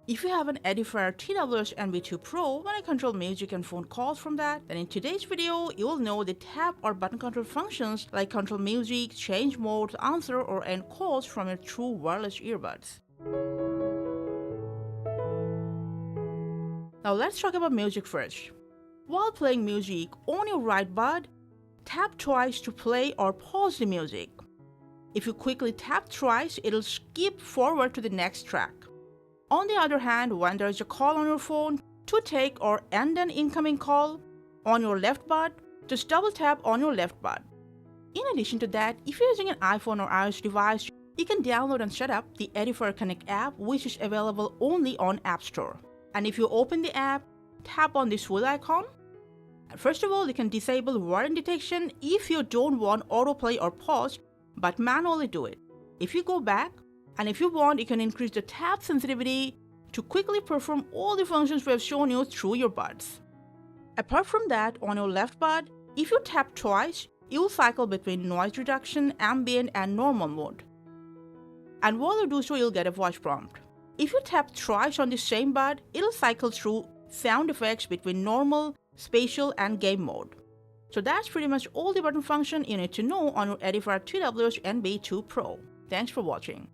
If you have an Edifier TWS NB2 Pro, when I control music and phone calls from that, then in today's video, you will know the tap or button control functions like control music, change mode, answer or end calls from your true wireless earbuds. Now let's talk about music first. While playing music on your right bud, tap twice to play or pause the music. If you quickly tap twice, it'll skip forward to the next track. On the other hand, when there is a call on your phone to take or end an incoming call on your left bud, just double tap on your left bud. In addition to that, if you're using an iPhone or iOS device, you can download and set up the Edifier Connect app, which is available only on App Store. And if you open the app, tap on this wheel icon. First of all, you can disable warning detection if you don't want autoplay or pause, but manually do it. If you go back, and if you want, you can increase the tap sensitivity to quickly perform all the functions we have shown you through your buds. Apart from that, on your left bud, if you tap twice, you will cycle between noise reduction, ambient, and normal mode. And while you do so, you'll get a voice prompt. If you tap twice on the same bud, it'll cycle through sound effects between normal, spatial, and game mode. So that's pretty much all the button function you need to know on your Edifier TWS NB2 Pro. Thanks for watching.